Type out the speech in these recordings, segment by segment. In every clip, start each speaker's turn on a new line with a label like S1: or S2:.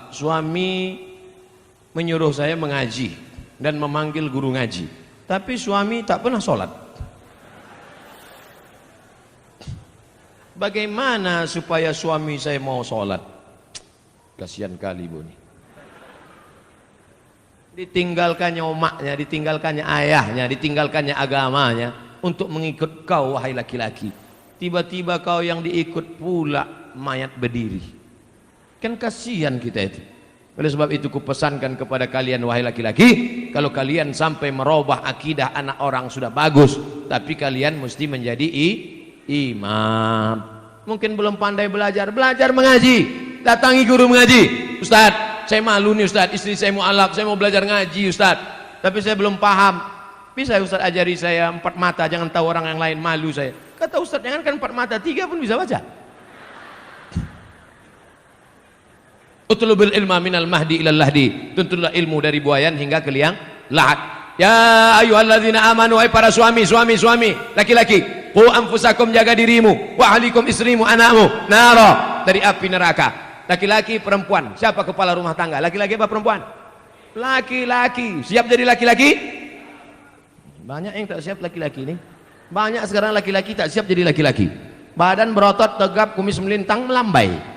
S1: Suami menyuruh saya mengaji dan memanggil guru ngaji, tapi suami tak pernah sholat. Bagaimana supaya suami saya mau sholat? Kasihan kali ibu nih. Ditinggalkannya omaknya, ditinggalkannya ayahnya, ditinggalkannya agamanya untuk mengikut kau wahai laki-laki. Tiba-tiba kau yang diikut pula mayat berdiri. Kan kasihan kita itu. Oleh sebab itu kupesankan kepada kalian wahai laki-laki, kalau kalian sampai merubah akidah anak orang sudah bagus, tapi kalian mesti menjadi imam. Mungkin belum pandai belajar mengaji, datangi guru mengaji. Ustaz, saya malu nih Ustaz, istri saya mu'alaf, saya mau belajar ngaji Ustaz, tapi saya belum paham. Bisa Ustaz ajari saya 4 mata, jangan tahu orang yang lain, malu saya. Kata Ustaz, jangan kan 4 mata, 3 pun bisa baca. Utlubil ilma minal mahdi ilal lahdi, tuntutlah ilmu dari buayan hingga ke liang lahat. Ya ayyuhalladzina amanu, hai para suami laki-laki, qu anfusakum, jaga dirimu, wa ahlikum, istrimu, anakmu, nara, dari api neraka. Laki-laki, perempuan, siapa kepala rumah tangga? Laki-laki apa perempuan? Laki-laki. Siap jadi laki-laki? Banyak yang tak siap laki-laki ini. Banyak sekarang laki-laki tak siap jadi laki-laki. Badan berotot, tegap, kumis melintang, melambai.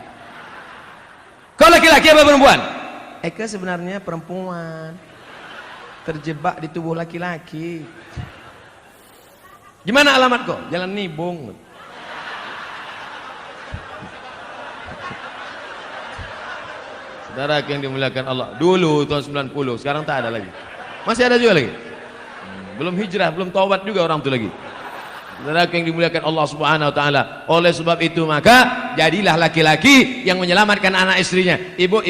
S1: Kau laki-laki apa perempuan? Eka sebenarnya perempuan, terjebak di tubuh laki-laki. Gimana alamat kau? Jalan Nibung. Saudara yang dimuliakan Allah, dulu tahun 90, sekarang tak ada lagi. Masih ada juga lagi. Belum hijrah, belum taubat juga orang itu lagi. Saudara yang dimuliakan Allah Subhanahu wa taala. Oleh sebab itu maka jadilah laki-laki yang menyelamatkan anak istrinya. Ibu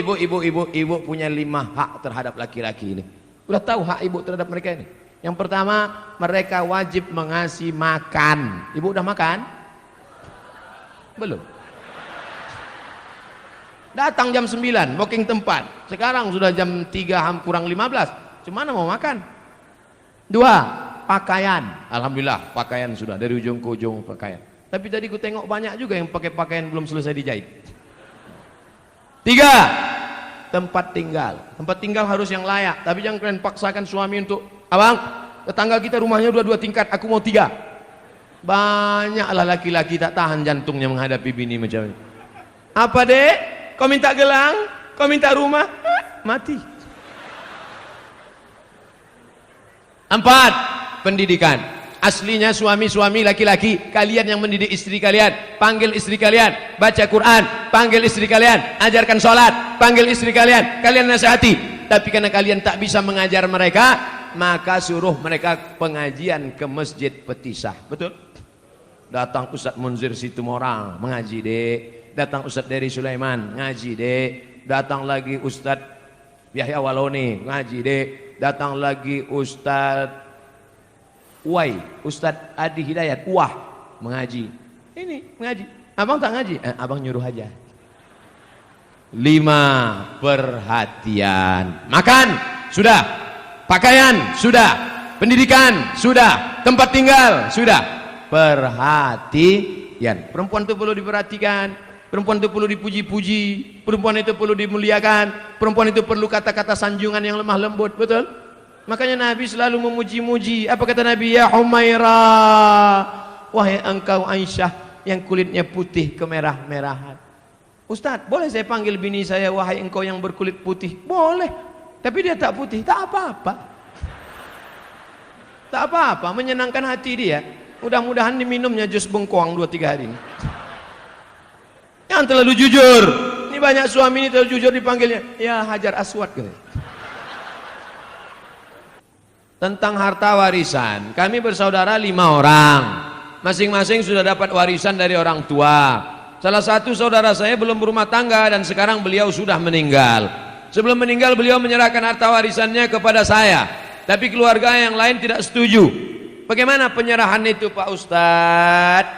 S1: punya 5 hak terhadap laki-laki ini. Udah tahu hak ibu terhadap mereka ini? Yang pertama, mereka wajib mengasih makan. Ibu udah makan? Belum. Datang jam 9, booking tempat. Sekarang sudah jam 3 kurang 15. Cuma mau makan. 2, pakaian. Alhamdulillah pakaian sudah dari ujung ke ujung pakaian. Tapi tadi ku tengok banyak juga yang pakai pakaian belum selesai dijahit. 3, tempat tinggal. Tempat tinggal harus yang layak. Tapi jangan kalian paksakan suami untuk, abang, tetangga kita rumahnya udah 2 tingkat, aku mau 3. Banyaklah laki-laki tak tahan jantungnya menghadapi bini macam ini. Apa dek? Kau minta gelang? Kau minta rumah? Mati. 4, pendidikan. Aslinya suami-suami laki-laki, kalian yang mendidik istri kalian, panggil istri kalian baca Quran, panggil istri kalian ajarkan sholat, panggil istri kalian nasihati. Tapi karena kalian tak bisa mengajar mereka, maka suruh mereka pengajian ke masjid Petisah. Betul? Datang Ustaz Munzir Situmorang mengaji dek, datang Ustaz Dery Sulaiman ngaji dek, datang lagi Ustaz Yahya Waloni ngaji dek, datang lagi Ustaz Uwai, Ustadz Adi Hidayat, wah mengaji. Ini mengaji. Abang tak ngaji? Abang nyuruh aja. 5, perhatian. Makan sudah, pakaian sudah, pendidikan sudah, tempat tinggal sudah. Perhatian. Perempuan itu perlu diperhatikan. Perempuan itu perlu dipuji-puji. Perempuan itu perlu dimuliakan. Perempuan itu perlu kata-kata sanjungan yang lemah lembut. Betul? Makanya Nabi selalu memuji-muji. Apa kata Nabi? Ya Humairah, wahai engkau Aisyah yang kulitnya putih kemerah-merahan. Ustaz, boleh saya panggil bini saya wahai engkau yang berkulit putih? Boleh. Tapi dia tak putih, tak apa-apa. Tak apa-apa, menyenangkan hati dia. Mudah-mudahan diminumnya jus bengkoang 2-3 hari ini. Yang terlalu jujur. Ini banyak suami ini terlalu jujur dipanggilnya. Ya Hajar Aswad gitu. Tentang harta warisan, kami bersaudara 5 orang, masing-masing sudah dapat warisan dari orang tua. Salah satu saudara saya belum berumah tangga dan sekarang beliau sudah meninggal. Sebelum meninggal beliau menyerahkan harta warisannya kepada saya, tapi keluarga yang lain tidak setuju. Bagaimana penyerahan itu Pak Ustadz?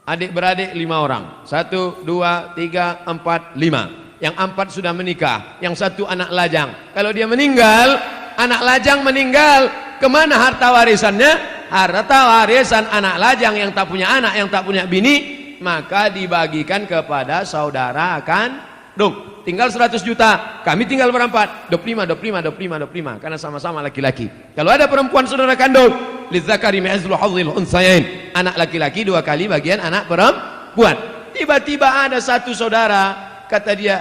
S1: Adik-beradik 5 orang, 1, 2, 3, 4, 5. Yang 4 sudah menikah, yang 1 anak lajang. Kalau dia meninggal, anak lajang meninggal, kemana harta warisannya? Harta warisan anak lajang yang tak punya anak, yang tak punya bini, maka dibagikan kepada saudara kandung. Tinggal 100 juta, kami tinggal berempat, 25, karena sama-sama laki-laki. Kalau ada perempuan saudara kandung, lidzakari mithlu hadzil unthayain, anak laki-laki 2 kali bagian anak perempuan. Tiba-tiba ada satu saudara, kata dia,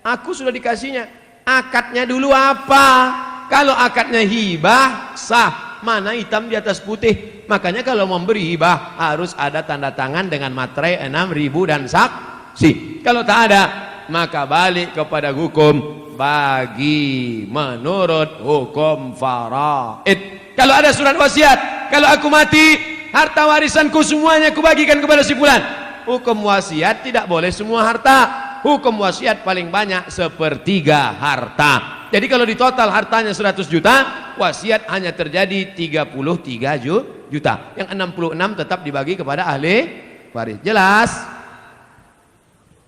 S1: aku sudah dikasihnya, akadnya dulu apa? Kalau akadnya hibah sah, mana hitam di atas putih. Makanya kalau memberi hibah harus ada tanda tangan dengan materai 6.000 dan saksi. Kalau tak ada, maka balik kepada hukum bagi menurut hukum faraid. Kalau ada surat wasiat, kalau aku mati, harta warisanku semuanya aku bagikan kepada si fulan. Hukum wasiat tidak boleh semua harta. Hukum wasiat paling banyak 1/3 harta. Jadi kalau di total hartanya 100 juta, wasiat hanya terjadi 33 juta. Yang 66 tetap dibagi kepada ahli waris. Jelas?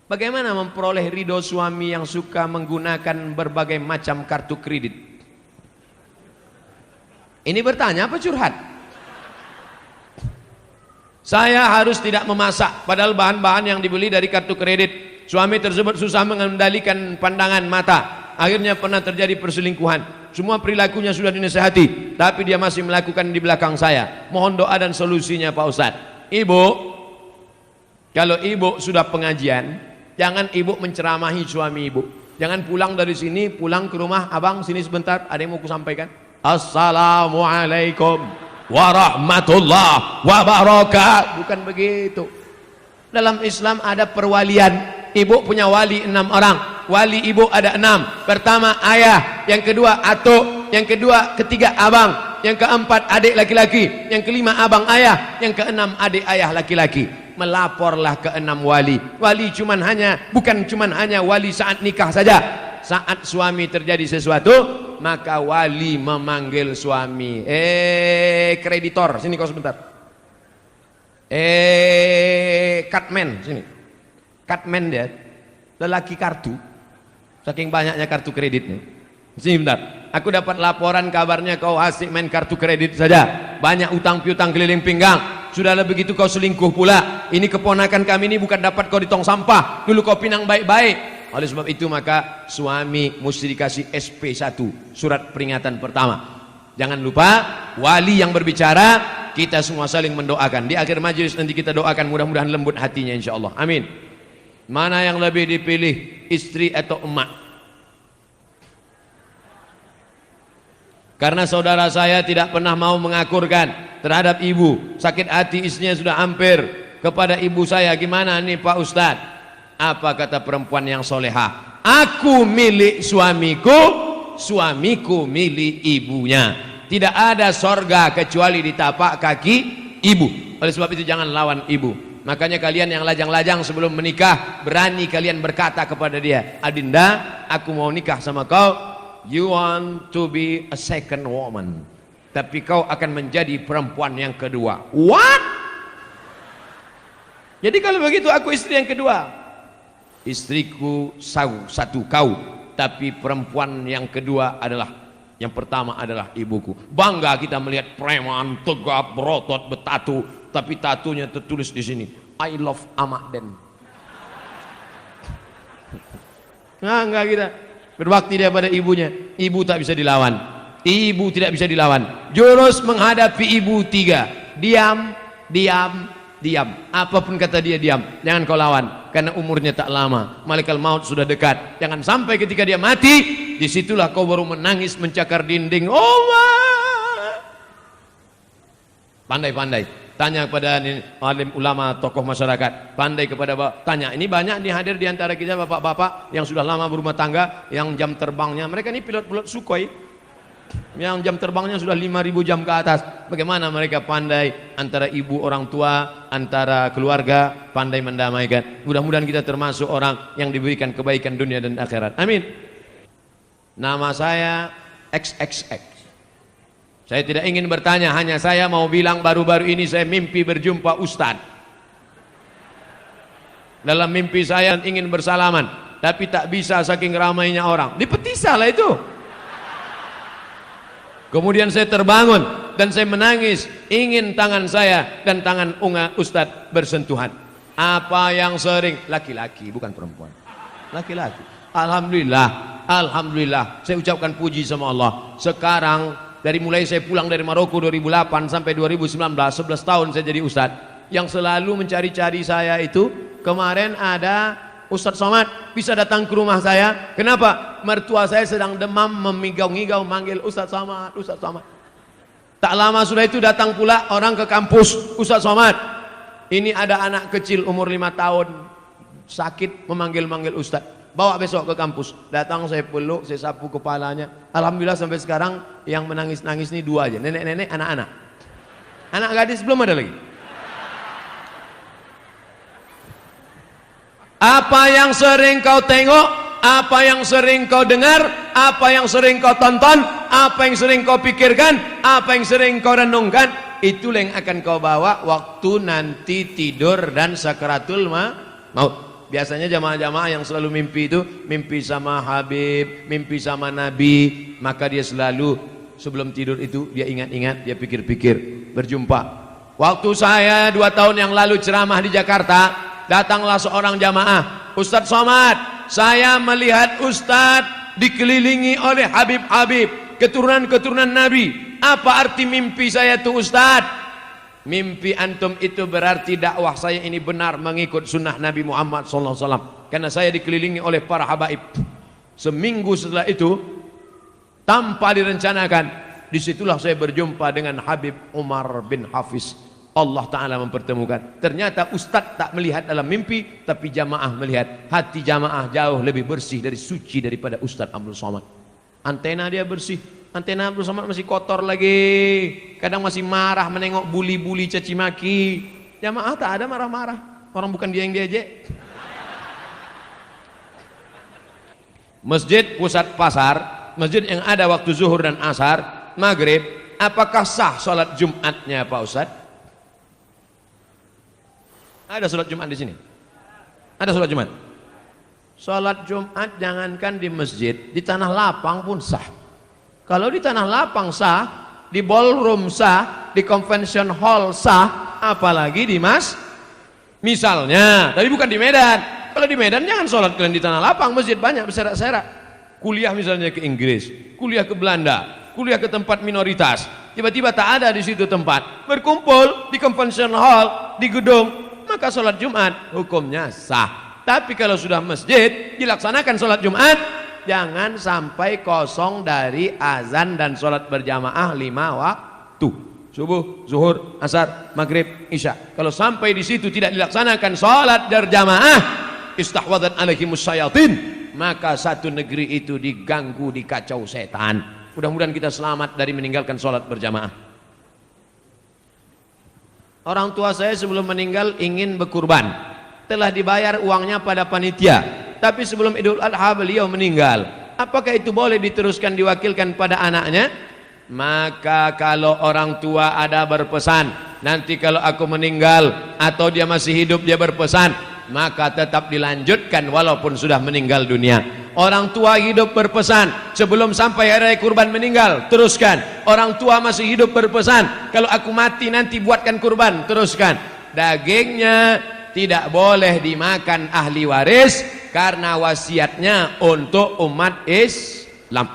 S1: Bagaimana memperoleh ridho suami yang suka menggunakan berbagai macam kartu kredit? Ini bertanya apa curhat? Saya harus tidak memasak, padahal bahan-bahan yang dibeli dari kartu kredit. Suami tersebut susah mengendalikan pandangan mata. Akhirnya pernah terjadi perselingkuhan. Semua perilakunya sudah dinasihati, tapi dia masih melakukan di belakang saya. Mohon doa dan solusinya Pak Ustadz. Ibu, kalau ibu sudah pengajian, jangan ibu menceramahi suami ibu. Jangan pulang dari sini, pulang ke rumah, abang sini sebentar, ada yang mau kusampaikan. Assalamualaikum warahmatullahi wabarakatuh. Bukan begitu. Dalam Islam ada perwalian. Ibu punya wali 6 orang. Wali ibu ada 6. Pertama ayah, yang kedua atuk, yang ketiga abang, yang keempat adik laki-laki, yang kelima abang ayah, yang keenam adik ayah laki-laki. Melaporlah ke 6 wali. Wali bukan cuman hanya wali saat nikah saja. Saat suami terjadi sesuatu, maka wali memanggil suami. Kreditor, sini kau sebentar. Cutman, sini. Cutman dia, lelaki kartu, saking banyaknya kartu kreditnya. Sini bentar, aku dapat laporan kabarnya kau asik main kartu kredit saja, banyak utang piutang keliling pinggang, sudah begitu kau selingkuh pula. Ini keponakan kami ini bukan dapat kau di tong sampah, dulu kau pinang baik-baik. Oleh sebab itu maka suami mesti dikasih SP1, surat peringatan pertama. Jangan lupa wali yang berbicara, kita semua saling mendoakan. Di akhir majelis nanti kita doakan, mudah-mudahan lembut hatinya insyaallah. Amin. Mana yang lebih dipilih, istri atau emak? Karena saudara saya tidak pernah mau mengakurkan terhadap ibu. Sakit hati istrinya sudah hampir kepada ibu saya. Gimana nih Pak Ustadz? Apa kata perempuan yang solehah? Aku milik suamiku, suamiku milik ibunya. Tidak ada sorga kecuali di tapak kaki ibu. Oleh sebab itu jangan lawan ibu. Makanya kalian yang lajang-lajang sebelum menikah, berani kalian berkata kepada dia, Adinda, aku mau nikah sama kau. You want to be a second woman, tapi kau akan menjadi perempuan yang kedua. What? Jadi kalau begitu aku istri yang kedua. Istriku satu kau, tapi perempuan yang kedua adalah, yang pertama adalah ibuku. Bangga kita melihat preman, tegap, berotot, bertatu, tapi tatunya tertulis di sini, I love Amakden. Nah, enggak kita berbakti daripada ibunya. Ibu tak bisa dilawan. Ibu tidak bisa dilawan. Jurus menghadapi ibu 3. Diam, diam, diam. Apapun kata dia diam. Jangan kau lawan, karena umurnya tak lama. Malaikat maut sudah dekat. Jangan sampai ketika dia mati, disitulah kau baru menangis mencakar dinding. Oh, pandai-pandai. Tanya kepada alim ulama, tokoh masyarakat, pandai kepada bapak. Tanya, ini banyak nih hadir di antara kita bapak-bapak yang sudah lama berumah tangga, yang jam terbangnya, mereka ini pilot-pilot Sukhoi, yang jam terbangnya sudah 5.000 jam ke atas. Bagaimana mereka pandai antara ibu orang tua, antara keluarga, pandai mendamaikan. Mudah-mudahan kita termasuk orang yang diberikan kebaikan dunia dan akhirat. Amin. Nama saya XXX. Saya tidak ingin bertanya, hanya saya mau bilang baru-baru ini saya mimpi berjumpa Ustadz. Dalam mimpi saya ingin bersalaman, tapi tak bisa saking ramainya orang. Dipetisah lah itu. Kemudian saya terbangun dan saya menangis, ingin tangan saya dan tangan Ustadz bersentuhan. Apa yang sering? Laki-laki, bukan perempuan. Laki-laki. Alhamdulillah, alhamdulillah. Saya ucapkan puji sama Allah. Sekarang dari mulai saya pulang dari Maroko 2008 sampai 2019, 11 tahun saya jadi ustadz. Yang selalu mencari-cari saya itu, kemarin ada Ustadz Somad bisa datang ke rumah saya. Kenapa? Mertua saya sedang demam, memigau-ngigau manggil Ustadz Somad, Ustadz Somad. Tak lama sudah itu datang pula orang ke kampus, Ustadz Somad, ini ada anak kecil umur 5 tahun sakit, memanggil-manggil Ustadz, bawa besok ke kampus. Datang, saya peluk, saya sapu kepalanya. Alhamdulillah sampai sekarang yang menangis-nangis ini 2 aja, nenek-nenek, anak-anak. Anak gadis belum ada lagi. Apa yang sering kau tengok, apa yang sering kau dengar, apa yang sering kau tonton, apa yang sering kau pikirkan, apa yang sering kau renungkan, itulah yang akan kau bawa waktu nanti tidur dan sakaratul maut. Biasanya jamaah-jamaah yang selalu mimpi itu, mimpi sama Habib, mimpi sama Nabi, maka dia selalu sebelum tidur itu dia ingat-ingat, dia pikir-pikir, berjumpa. Waktu saya 2 tahun yang lalu ceramah di Jakarta, datanglah seorang jamaah, Ustadz Somad, saya melihat Ustadz dikelilingi oleh Habib-Habib, keturunan-keturunan Nabi. Apa arti mimpi saya itu Ustadz? Mimpi antum itu berarti dakwah saya ini benar mengikut sunnah Nabi Muhammad SAW, karena saya dikelilingi oleh para habaib. Seminggu setelah itu, tanpa direncanakan, disitulah saya berjumpa dengan Habib Umar bin Hafiz. Allah Ta'ala mempertemukan. Ternyata Ustadz tak melihat dalam mimpi, tapi jamaah melihat. Hati jamaah jauh lebih bersih dari suci daripada Ustadz Abdul Somad. Antena dia bersih, antena Abdul Somad masih kotor lagi. Kadang masih marah menengok buli-buli caci maki. Jamaah tak ada marah-marah. Orang bukan dia yang diejek. Masjid pusat pasar, masjid yang ada waktu zuhur dan asar, maghrib, apakah sah sholat Jumatnya Pak Ustadz? Ada sholat Jumat di sini? Ada sholat Jumat? Sholat Jumat jangankan di masjid, di tanah lapang pun sah. Kalau di tanah lapang sah, di ballroom sah, di convention hall sah, apalagi di misalnya, tapi bukan di Medan. Kalau di Medan jangan sholat kalian di tanah lapang, masjid banyak berserak-serak. Kuliah misalnya ke Inggris, kuliah ke Belanda, kuliah ke tempat minoritas, tiba-tiba tak ada di situ tempat, berkumpul di convention hall, di gedung, maka sholat Jumat hukumnya sah. Tapi kalau sudah masjid dilaksanakan sholat Jumat, jangan sampai kosong dari azan dan sholat berjamaah 5 waktu, subuh, zuhur, asar, maghrib, isya. Kalau sampai di situ tidak dilaksanakan sholat berjamaah, istahwadat alaihimus syayatin, maka satu negeri itu diganggu, dikacau setan. Mudah-mudahan kita selamat dari meninggalkan sholat berjamaah. Orang tua saya sebelum meninggal ingin berkurban, telah dibayar uangnya pada panitia, tapi sebelum Idul Adha beliau meninggal. Apakah itu boleh diteruskan, diwakilkan pada anaknya? Maka kalau orang tua ada berpesan, nanti kalau aku meninggal atau dia masih hidup dia berpesan, maka tetap dilanjutkan walaupun sudah meninggal dunia. Orang tua hidup berpesan, sebelum sampai hari kurban meninggal, teruskan. Orang tua masih hidup berpesan, kalau aku mati nanti buatkan kurban, teruskan. Dagingnya tidak boleh dimakan ahli waris, karena wasiatnya untuk umat Islam.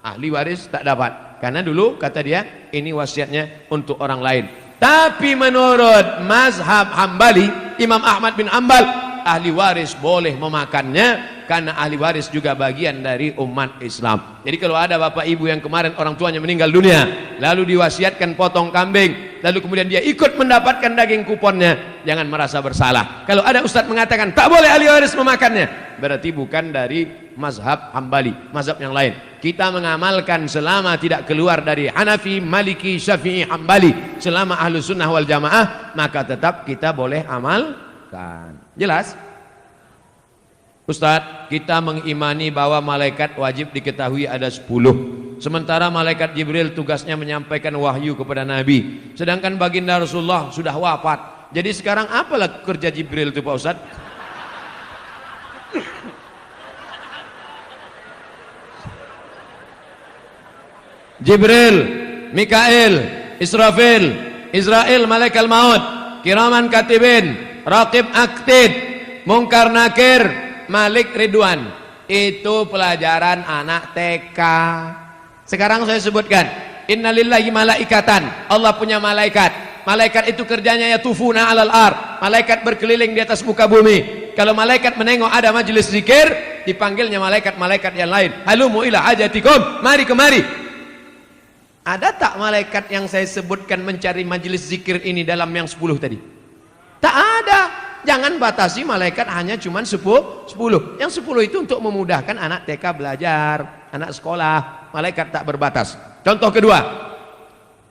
S1: Ahli waris tak dapat, karena dulu kata dia, ini wasiatnya untuk orang lain. Tapi menurut mazhab Hambali, Imam Ahmad bin Hanbal, ahli waris boleh memakannya, karena ahli waris juga bagian dari umat Islam. Jadi kalau ada bapak ibu yang kemarin orang tuanya meninggal dunia, lalu diwasiatkan potong kambing, lalu kemudian dia ikut mendapatkan daging kuponnya, jangan merasa bersalah. Kalau ada ustadz mengatakan tak boleh ahli waris memakannya, berarti bukan dari mazhab Hambali, mazhab yang lain. Kita mengamalkan selama tidak keluar dari Hanafi, Maliki, Syafi'i, Hambali, selama ahlu sunnah wal jamaah, maka tetap kita boleh amalkan. Jelas? Ustadz, kita mengimani bahwa malaikat wajib diketahui ada 10. Sementara malaikat Jibril tugasnya menyampaikan wahyu kepada Nabi. Sedangkan baginda Rasulullah sudah wafat. Jadi sekarang apalah kerja Jibril itu Pak Ustadz? Jibril, Mikail, Israfil, Israel malaikat maut, kiraman katibin, Raqib Atid, Mungkar Nakir, Malik Ridwan. Itu pelajaran anak TK. Sekarang saya sebutkan, innalillahi malaikatan, Allah punya malaikat. Malaikat itu kerjanya yatufuna alal ar, malaikat berkeliling di atas muka bumi. Kalau malaikat menengok ada majelis zikir, dipanggilnya malaikat-malaikat yang lain, halumu ila hajatikum, mari kemari. Ada tak malaikat yang saya sebutkan mencari majelis zikir ini dalam yang 10 tadi? Tak ada. Jangan batasi malaikat hanya cuma 10. Yang 10 itu untuk memudahkan anak TK belajar, anak sekolah. Malaikat tak berbatas. Contoh kedua,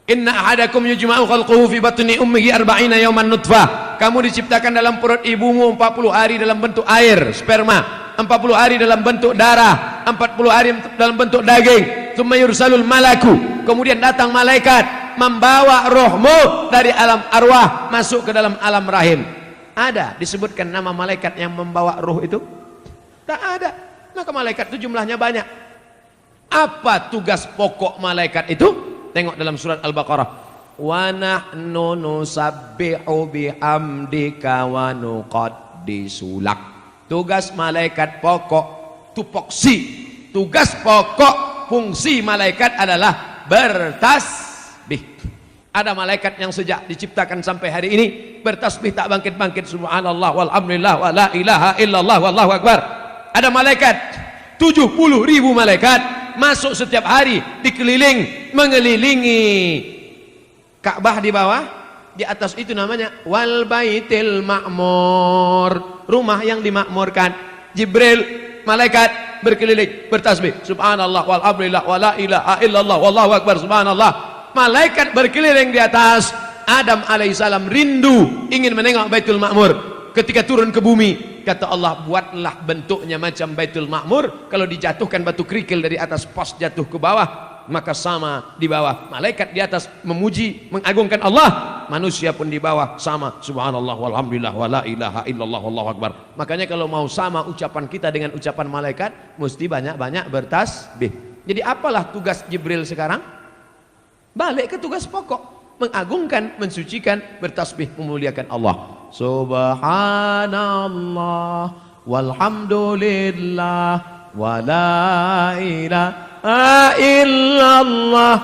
S1: inna ahadakum yujma'u khalquhu fi batni ummihi 40 yawman nutfah. Kamu diciptakan dalam perut ibumu 40 hari dalam bentuk air, sperma, 40 hari dalam bentuk darah, 40 hari dalam bentuk daging. Tsumma yursalul malaku, kemudian datang malaikat membawa rohmu dari alam arwah masuk ke dalam alam rahim. Ada disebutkan nama malaikat yang membawa roh itu? Tak ada. Maka malaikat itu jumlahnya banyak. Apa tugas pokok malaikat itu? Tengok dalam surat Al-Baqarah. Wa nahnu nusabbihu bihamdika wa nuqaddisu lak. Tugas malaikat pokok, tupoksi. Tugas pokok, fungsi malaikat adalah bertasbih. Ada malaikat yang sejak diciptakan sampai hari ini bertasbih tak bangkit-bangkit, subhanallah walhamdulillah wa la ilaha illallah wallahu akbar. Ada malaikat 70.000 malaikat masuk setiap hari dikeliling mengelilingi Ka'bah di bawah, di atas itu namanya wal baitil ma'mur, rumah yang dimakmurkan. Jibril malaikat berkeliling bertasbih subhanallah walhamdulillah wa la ilaha illallah wallahu akbar, subhanallah. Malaikat berkeliling di atas. Adam alaihissalam rindu ingin menengok Baitul Ma'mur. Ketika turun ke bumi, kata Allah, buatlah bentuknya macam Baitul Ma'mur. Kalau dijatuhkan batu kerikil dari atas pos jatuh ke bawah, maka sama di bawah. Malaikat di atas memuji, mengagungkan Allah, manusia pun di bawah sama, subhanallah walhamdulillah wa la ilaha illallah wallahu akbar. Makanya kalau mau sama ucapan kita dengan ucapan malaikat, mesti banyak-banyak bertasbih. Jadi apalah tugas Jibril sekarang? Balik ke tugas pokok, mengagungkan, mensucikan, bertasbih, memuliakan Allah. Subhanallah walhamdulillah wa la ilaha illallah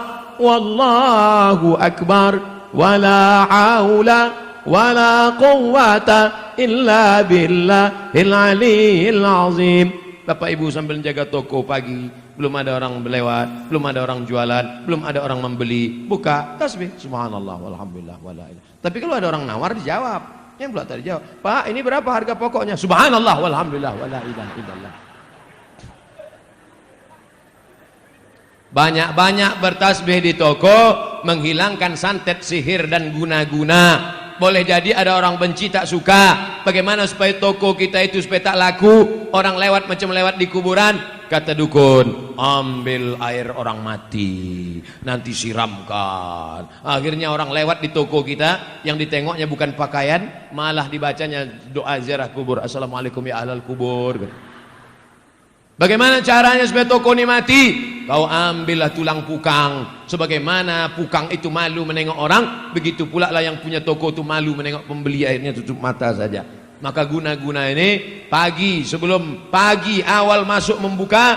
S1: wallahu akbar wa la haula wa la quwwata illa billahil aliyyil azim. Bapak Ibu sambil jaga toko pagi, belum ada orang lewat, belum ada orang jualan, belum ada orang membeli, buka tasbih subhanallah walhamdulillah wala ilaha. Tapi kalau ada orang nawar dijawab, yang belum tadi jawab, Pak ini berapa harga pokoknya? Subhanallah walhamdulillah wala ilaha illallah. Banyak-banyak bertasbih di toko, menghilangkan santet, sihir dan guna-guna. Boleh jadi ada orang benci, tak suka. Bagaimana supaya toko kita itu supaya tak laku? Orang lewat macam lewat di kuburan. Kata dukun, ambil air orang mati, nanti siramkan. Akhirnya orang lewat di toko kita, yang ditengoknya bukan pakaian, malah dibacanya doa ziarah kubur. Assalamualaikum ya ahlal kubur. Bagaimana caranya supaya toko ini mati? Kau ambillah tulang pukang. Sebagaimana pukang itu malu menengok orang, begitu pula lah yang punya toko itu malu menengok pembeli, akhirnya tutup mata saja. Maka guna-guna ini pagi, sebelum pagi awal masuk membuka,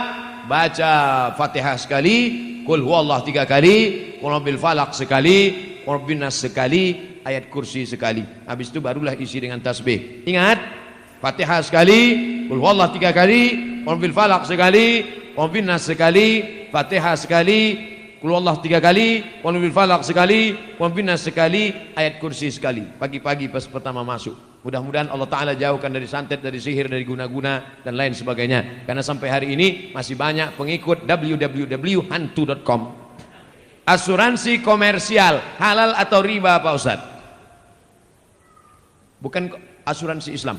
S1: baca Fatihah sekali, Qul huwallah 3 kali, Qul rabbil falaq sekali, Qul rabbin nas sekali, ayat kursi sekali. Habis itu barulah isi dengan tasbih. Ingat, Fatihah sekali, Qul huwallah 3 kali, Qul rabbil falaq sekali, Qul rabbin nas sekali, Fatihah sekali, Qul huwallah 3 kali, Qul rabbil falaq sekali, Qul rabbin nas sekali, ayat kursi sekali. Pagi-pagi pas pertama masuk. Mudah-mudahan Allah Ta'ala jauhkan dari santet, dari sihir, dari guna-guna dan lain sebagainya. Karena sampai hari ini masih banyak pengikut www.hantu.com. Asuransi komersial halal atau riba Pak Ustaz? Bukan asuransi Islam,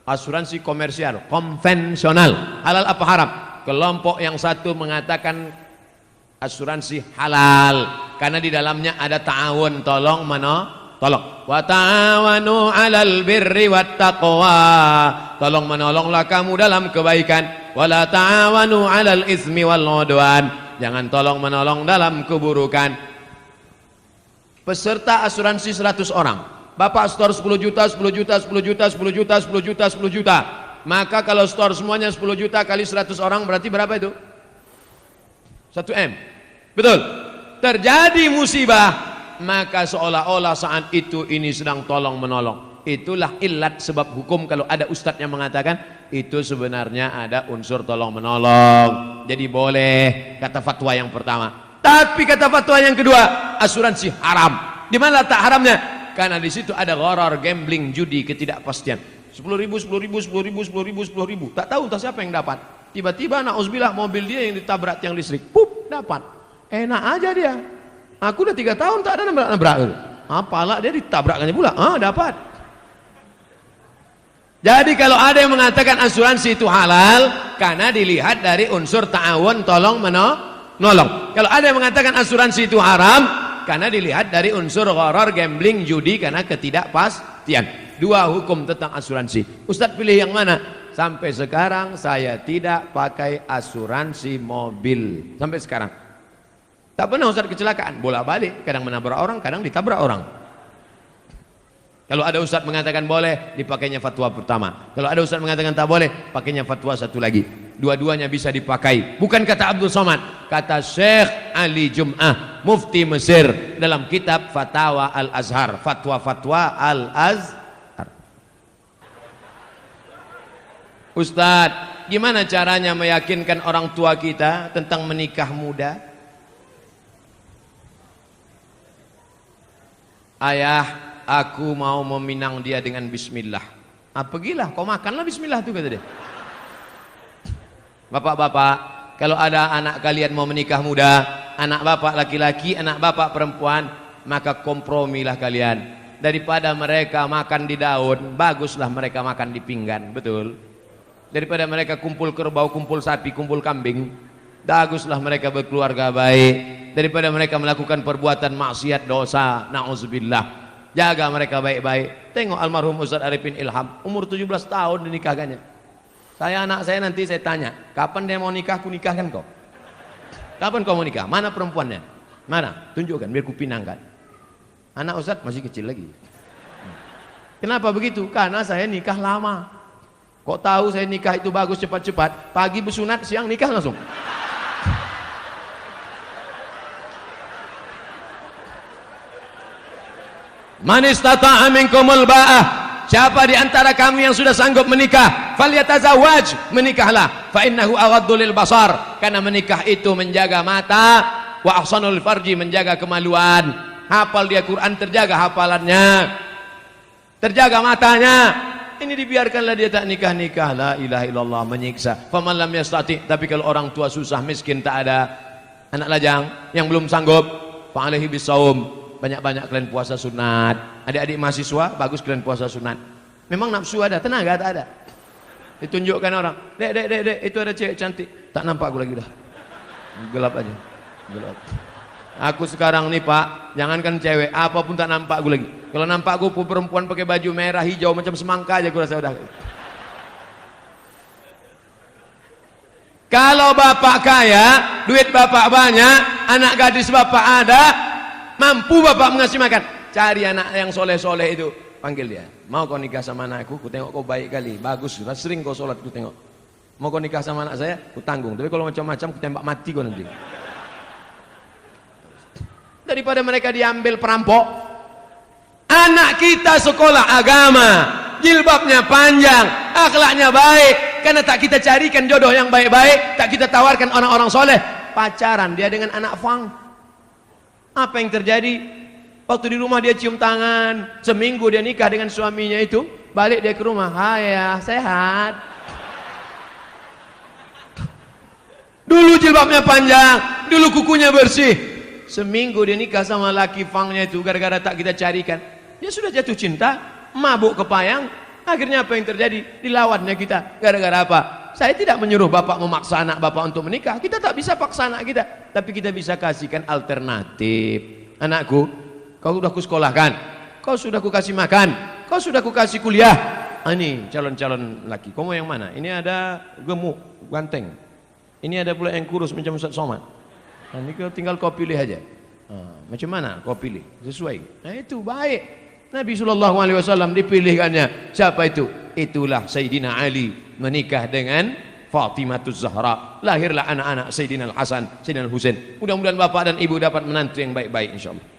S1: asuransi komersial konvensional. Halal apa haram? Kelompok yang satu mengatakan asuransi halal karena di dalamnya ada ta'awun, tolong tolong, wa ta'awanu 'alal birri wat taqwa, tolong menolonglah kamu dalam kebaikan, wala ta'awanu 'alal ismi wal 'udwan, jangan tolong menolong dalam keburukan. Peserta asuransi 100 orang, Bapak store 10 juta, 10 juta, 10 juta, 10 juta, 10 juta, 10 juta. Maka kalau store semuanya 10 juta kali 100 orang berarti berapa itu? 1 M. Betul. Terjadi musibah, maka seolah-olah saat itu ini sedang tolong menolong. Itulah ilat sebab hukum kalau ada ustadz yang mengatakan itu sebenarnya ada unsur tolong menolong. Jadi boleh, kata fatwa yang pertama. Tapi kata fatwa yang kedua, asuransi haram. Di mana tak haramnya? Karena di situ ada gharar, gambling, judi, ketidakpastian. 10.000, 10.000, 10.000, 10.000, 10.000. Tak tahu entah siapa yang dapat. Tiba-tiba nauzubillah mobil dia yang ditabrak tiang listrik. Pup, dapat. Enak aja dia. Aku udah 3 tahun tak ada nabrak-nabrak. Apalah dia ditabrakkannya pula. Dapat. Jadi kalau ada yang mengatakan asuransi itu halal karena dilihat dari unsur ta'awun, tolong menolong. Kalau ada yang mengatakan asuransi itu haram karena dilihat dari unsur gharar, gambling, judi karena ketidakpastian. 2 hukum tentang asuransi. Ustadz pilih yang mana? Sampai sekarang saya tidak pakai asuransi mobil. Sampai sekarang. Tak pernah Ustadz kecelakaan. Bolak-balik. Kadang menabrak orang, kadang ditabrak orang. Kalau ada Ustadz mengatakan boleh, dipakainya fatwa pertama. Kalau ada Ustadz mengatakan tak boleh, pakainya fatwa satu lagi. Dua-duanya bisa dipakai. Bukan kata Abdul Somad, kata Syekh Ali Jum'ah, Mufti Mesir, dalam kitab Fatawa Al-Azhar. Fatwa-fatwa Al-Azhar. Ustadz, gimana caranya meyakinkan orang tua kita tentang menikah muda? Ayah, aku mau meminang dia dengan bismillah. Pergilah, kau makanlah bismillah itu, kata dia. Bapak-bapak, kalau ada anak kalian mau menikah muda, anak bapak laki-laki, anak bapak perempuan, maka kompromilah kalian. Daripada mereka makan di daun, baguslah mereka makan di pinggan, betul? Daripada mereka kumpul kerbau, kumpul sapi, kumpul kambing, baguslah mereka berkeluarga baik. Daripada mereka melakukan perbuatan maksiat, dosa, na'udzubillah. Jaga mereka baik-baik. Tengok almarhum Ustaz Arifin Ilham, umur 17 tahun dinikahkannya. Anak saya nanti saya tanya, kapan dia mau nikah, aku nikahkan kau. Kapan kau mau nikah? Mana perempuannya? Mana? Tunjukkan biar ku pinangkan. Anak Ustaz masih kecil lagi. Kenapa begitu? Karena saya nikah lama. Kok tahu saya nikah itu bagus cepat-cepat? Pagi bersunat, siang nikah langsung. Man istata'a minkumul ba'ah, siapa di antara kami yang sudah sanggup menikah, falyatazawwaj, menikahlah, fa innahu aghaddu lil basar, karena menikah itu menjaga mata, wa ahsanul farji, menjaga kemaluan. Hafal dia Quran, terjaga hafalannya, terjaga matanya. Ini dibiarkanlah dia tak nikah-nikah, la ilaha illallah, menyiksa. Faman lam yastati, tapi kalau orang tua susah miskin, tak ada anak lajang yang belum sanggup, fa alaihi bisawm, banyak-banyak kalian puasa sunat. Adik-adik mahasiswa, bagus kalian puasa sunat. Memang nafsu ada, tenaga tak ada. Ditunjukkan orang, dek, itu ada cewek cantik. Tak nampak aku lagi dah. Gelap aja, gelap. Aku sekarang nih Pak, jangankan cewek, apapun tak nampak aku lagi. Kalau nampak aku perempuan pakai baju merah hijau macam semangka aja aku rasa udah. Kalau bapak kaya, duit bapak banyak, anak gadis bapak ada, mampu bapak mengasih makan, cari anak yang soleh-soleh itu, panggil dia. Mau kau nikah sama anakku? Ku tengok kau baik kali, bagus, sering kau sholat, ku tengok. Mau kau nikah sama anak saya? Ku tanggung. Tapi kalau macam-macam, ku tembak mati kau nanti. Daripada mereka diambil perampok. Anak kita sekolah agama, jilbabnya panjang, akhlaknya baik, karena tak kita carikan jodoh yang baik-baik, tak kita tawarkan orang-orang soleh, pacaran dia dengan anak fang. Apa yang terjadi? Waktu di rumah dia cium tangan, seminggu dia nikah dengan suaminya itu, balik dia ke rumah, hai ya, sehat. Dulu jilbabnya panjang, dulu kukunya bersih. Seminggu dia nikah sama laki fangnya itu, gara-gara tak kita carikan, dia sudah jatuh cinta, mabuk kepayang. Akhirnya apa yang terjadi? Dilawannya kita. Gara-gara apa? Saya tidak menyuruh bapak memaksa anak bapak untuk menikah. Kita tak bisa paksa anak kita, tapi kita bisa kasihkan alternatif. Anakku, kau sudah kusekolahkan, kau sudah kukasih makan, kau sudah kukasih kuliah. Ini calon-calon laki. Kau mau yang mana? Ini ada gemuk, ganteng. Ini ada pula yang kurus macam Ustaz Somad. Ini tinggal kau pilih aja. Macam mana kau pilih? Sesuai. Nah itu baik. Nabi SAW dipilihkannya. Siapa itu? Itulah Sayyidina Ali menikah dengan Fatimatuz Zahra. Lahirlah anak-anak Sayyidina Al-Hasan, Sayyidina Al-Husain. Mudah-mudahan bapak dan ibu dapat menantu yang baik-baik insyaallah.